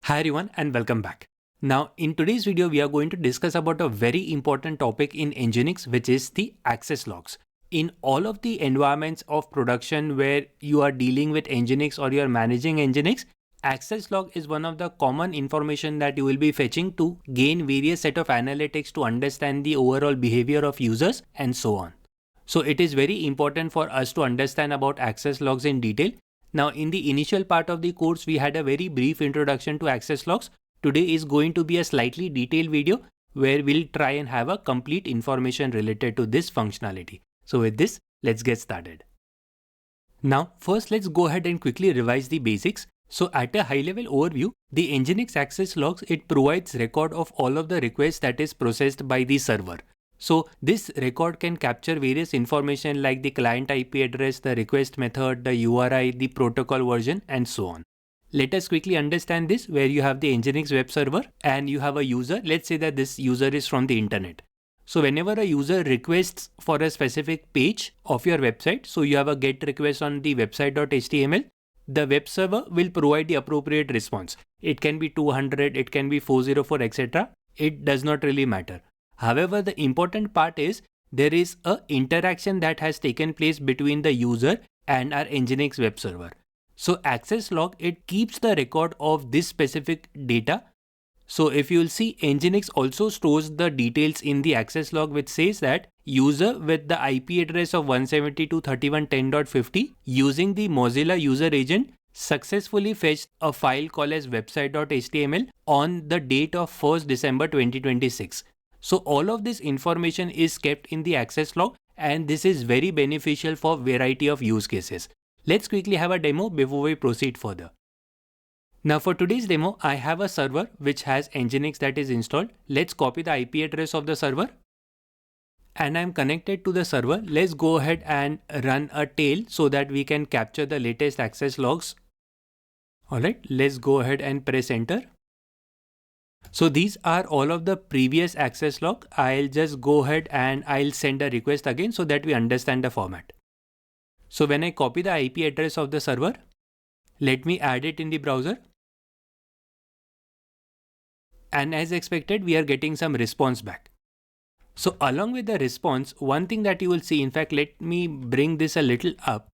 Hi everyone and welcome back. Now in today's video we are going to discuss about a very important topic in Nginx, which is the access logs. In all of the environments of production where you are dealing with Nginx or you are managing Nginx, access log is one of the common information that you will be fetching to gain various set of analytics to understand the overall behavior of users and so on. So it is very important for us to understand about access logs in detail. Now, in the initial part of the course, we had a very brief introduction to access logs. Today is going to be a slightly detailed video where we'll try and have a complete information related to this functionality. So with this, let's get started. Now, first let's go ahead and quickly revise the basics. So at a high level overview, the Nginx access logs, it provides record of all of the requests that is processed by the server. So this record can capture various information like the client IP address, the request method, the URI, the protocol version, and so on. Let us quickly understand this, where you have the Nginx web server and you have a user. Let's say that this user is from the internet. So whenever a user requests for a specific page of your website, so you have a get request on the website.html, the web server will provide the appropriate response. It can be 200, it can be 404, etc. It does not really matter. However, the important part is there is a interaction that has taken place between the user and our Nginx web server. So access log, it keeps the record of this specific data. So if you'll see, Nginx also stores the details in the access log, which says that user with the IP address of 172.168.10.50 using the Mozilla user agent successfully fetched a file called as website.html on the date of 1st December 2026. So all of this information is kept in the access log, and this is very beneficial for variety of use cases. Let's quickly have a demo before we proceed further. Now for today's demo, I have a server which has Nginx that is installed. Let's copy the IP address of the server. And I'm connected to the server. Let's go ahead and run a tail so that we can capture the latest access logs. Alright, let's go ahead and press enter. So these are all of the previous access log. I'll just go ahead and I'll send a request again so that we understand the format. So when I copy the IP address of the server, let me add it in the browser. And as expected, we are getting some response back. So along with the response, one thing that you will see, in fact, let me bring this a little up.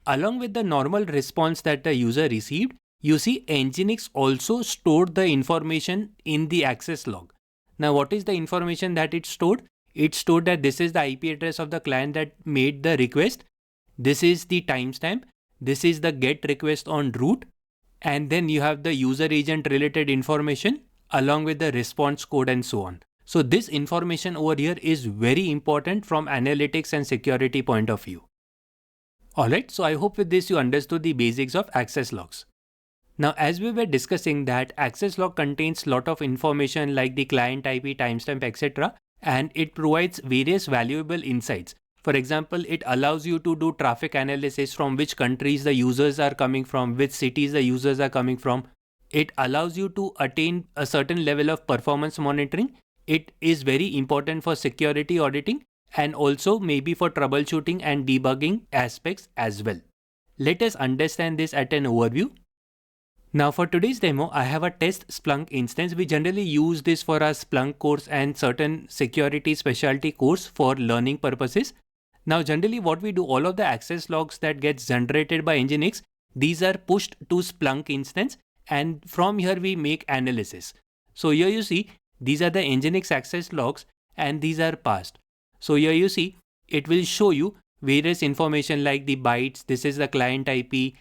Along with the normal response that the user received, you see Nginx also stored the information in the access log. Now what is the information that it stored? It stored that this is the IP address of the client that made the request. This is the timestamp. This is the get request on root. And then you have the user agent related information along with the response code and so on. So this information over here is very important from analytics and security point of view. Alright, so I hope with this you understood the basics of access logs. Now, as we were discussing that access log contains lot of information like the client IP, timestamp, etc. and it provides various valuable insights. For example, it allows you to do traffic analysis from which countries the users are coming from, which cities the users are coming from. It allows you to attain a certain level of performance monitoring. It is very important for security auditing and also maybe for troubleshooting and debugging aspects as well. Let us understand this at an overview. Now for today's demo, I have a test Splunk instance. We generally use this for our Splunk course and certain security specialty course for learning purposes. Now generally what we do, all of the access logs that gets generated by Nginx, these are pushed to Splunk instance and from here we make analysis. So here you see, these are the Nginx access logs and these are passed. So here you see, it will show you various information like the bytes, this is the client IP,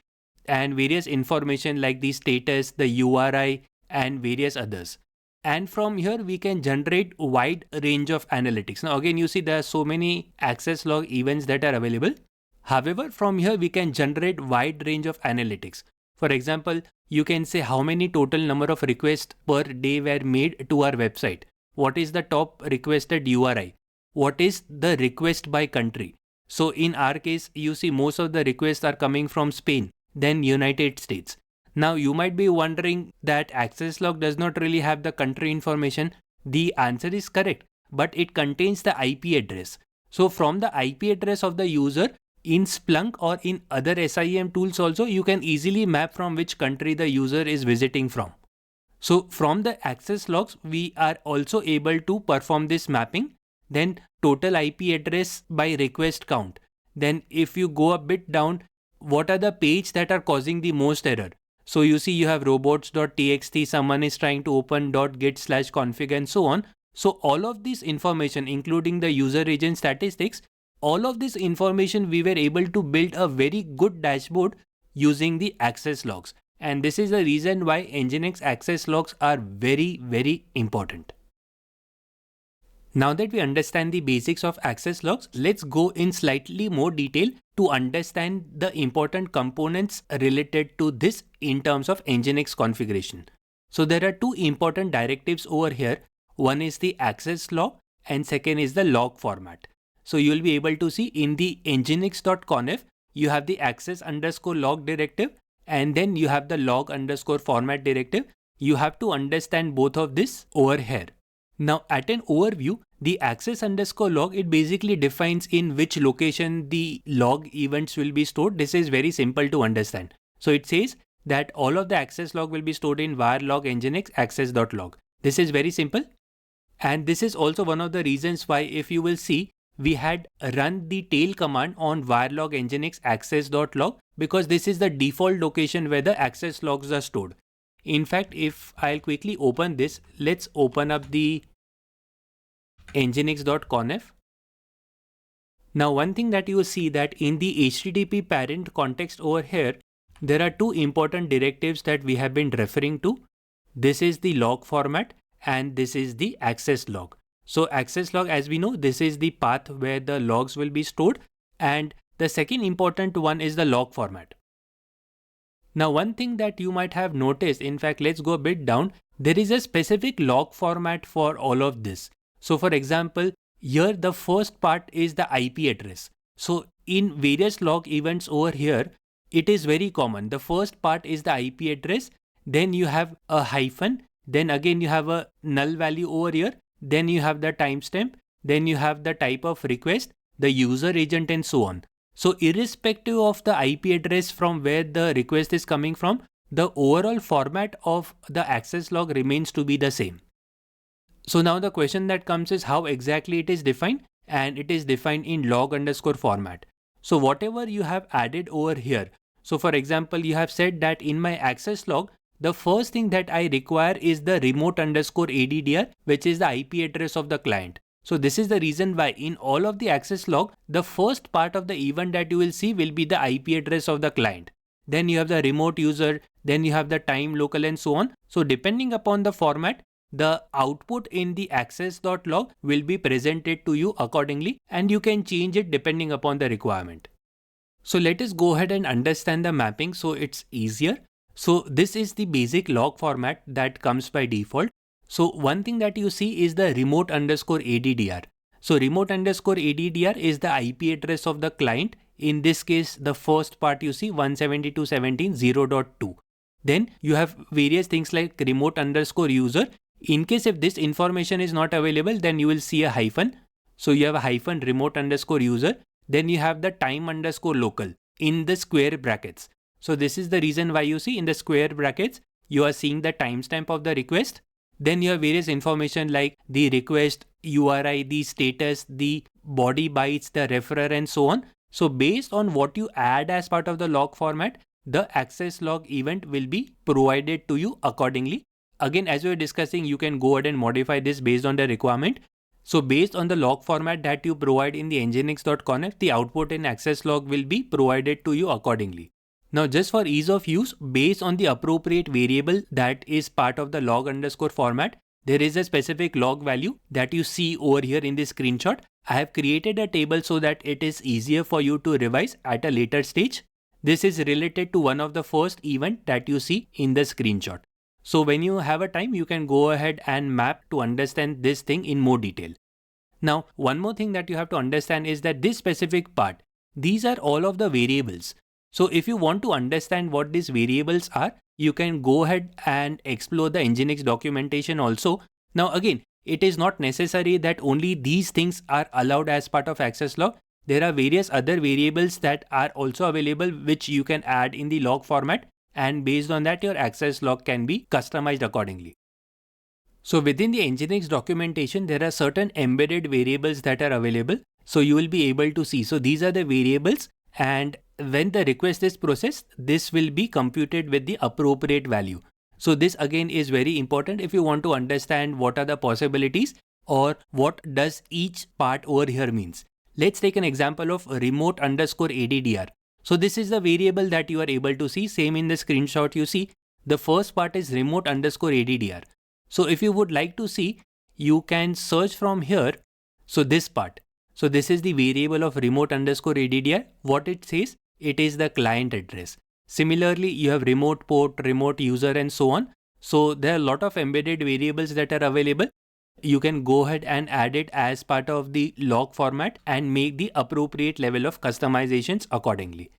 and various information like the status, the URI, and various others. And from here we can generate a wide range of analytics. Now again, you see there are so many access log events that are available. However, from here we can generate wide range of analytics. For example, you can say how many total number of requests per day were made to our website. What is the top requested URI? What is the request by country? So in our case, you see most of the requests are coming from Spain, then United States. Now you might be wondering that access log does not really have the country information. The answer is correct, but it contains the IP address. So from the IP address of the user in Splunk or in other SIEM tools also, you can easily map from which country the user is visiting from. So from the access logs, we are also able to perform this mapping. Then total IP address by request count. Then if you go a bit down, what are the page that are causing the most error? So you see you have robots.txt, someone is trying to open .git/config and so on. So all of this information, including the user agent statistics, all of this information we were able to build a very good dashboard using the access logs. And this is the reason why Nginx access logs are very important. Now that we understand the basics of access logs, let's go in slightly more detail to understand the important components related to this in terms of Nginx configuration. So there are two important directives over here. One is the access log and second is the log format. So you will be able to see in the nginx.conf, you have the access_log directive and then you have the log_format directive. You have to understand both of this over here. Now at an overview, the access_log, it basically defines in which location the log events will be stored. This is very simple to understand. So it says that all of the access log will be stored in var log nginx access.log. This is very simple. And this is also one of the reasons why, if you will see, we had run the tail command on var log nginx access.log because this is the default location where the access logs are stored. In fact, if I'll quickly open this, let's open up the nginx.conf. Now one thing that you will see that in the HTTP parent context over here, there are two important directives that we have been referring to. This is the log format and this is the access log. So access log, as we know, this is the path where the logs will be stored, and the second important one is the log format. Now one thing that you might have noticed, in fact let's go a bit down, there is a specific log format for all of this. So for example, here the first part is the IP address. So in various log events over here, it is very common. The first part is the IP address, then you have a hyphen, then again you have a null value over here, then you have the timestamp, then you have the type of request, the user agent and so on. So irrespective of the IP address from where the request is coming from, the overall format of the access log remains to be the same. So now the question that comes is how exactly it is defined, and it is defined in log_format. So whatever you have added over here, so for example, you have said that in my access log, the first thing that I require is the remote_addr, which is the IP address of the client. So this is the reason why in all of the access log, the first part of the event that you will see will be the IP address of the client. Then you have the remote user, then you have the time, local and so on. So depending upon the format, the output in the access.log will be presented to you accordingly, and you can change it depending upon the requirement. So let us go ahead and understand the mapping so it's easier. So this is the basic log format that comes by default. So one thing that you see is the remote_addr. So remote_addr is the IP address of the client. In this case, the first part you see 172.17.0.2. Then you have various things like remote_user. In case if this information is not available, then you will see a hyphen. So you have a hyphen remote_user. Then you have the time_local in the square brackets. So this is the reason why you see in the square brackets, you are seeing the timestamp of the request. Then you have various information like the request, URI, the status, the body bytes, the referrer and so on. So based on what you add as part of the log format, the access log event will be provided to you accordingly. Again, as we were discussing, you can go ahead and modify this based on the requirement. So based on the log format that you provide in the nginx.conf, the output in access log will be provided to you accordingly. Now just for ease of use, based on the appropriate variable that is part of the log_format, there is a specific log value that you see over here in this screenshot. I have created a table so that it is easier for you to revise at a later stage. This is related to one of the first event that you see in the screenshot. So when you have a time, you can go ahead and map to understand this thing in more detail. Now, one more thing that you have to understand is that this specific part, these are all of the variables. So if you want to understand what these variables are, you can go ahead and explore the Nginx documentation also. Now again, it is not necessary that only these things are allowed as part of access log. There are various other variables that are also available which you can add in the log format, and based on that your access log can be customized accordingly. So within the Nginx documentation, there are certain embedded variables that are available. So you will be able to see. So these are the variables, and when the request is processed, this will be computed with the appropriate value. So this again is very important if you want to understand what are the possibilities or what does each part over here means. Let's take an example of remote underscore ADDR. So this is the variable that you are able to see. Same in the screenshot you see. The first part is remote underscore ADDR. So if you would like to see, you can search from here. So this part. So this is the variable of remote underscore ADDR. What it says, it is the client address. Similarly, you have remote port, remote user, and so on. So there are a lot of embedded variables that are available. You can go ahead and add it as part of the log format and make the appropriate level of customizations accordingly.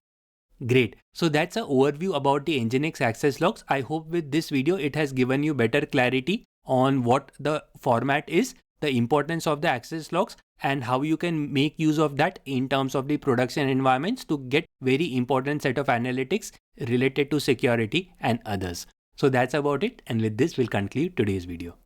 Great. So that's an overview about the Nginx access logs. I hope with this video, it has given you better clarity on what the format is, the importance of the access logs, and how you can make use of that in terms of the production environments to get very important set of analytics related to security and others. So that's about it. And with this, we'll conclude today's video.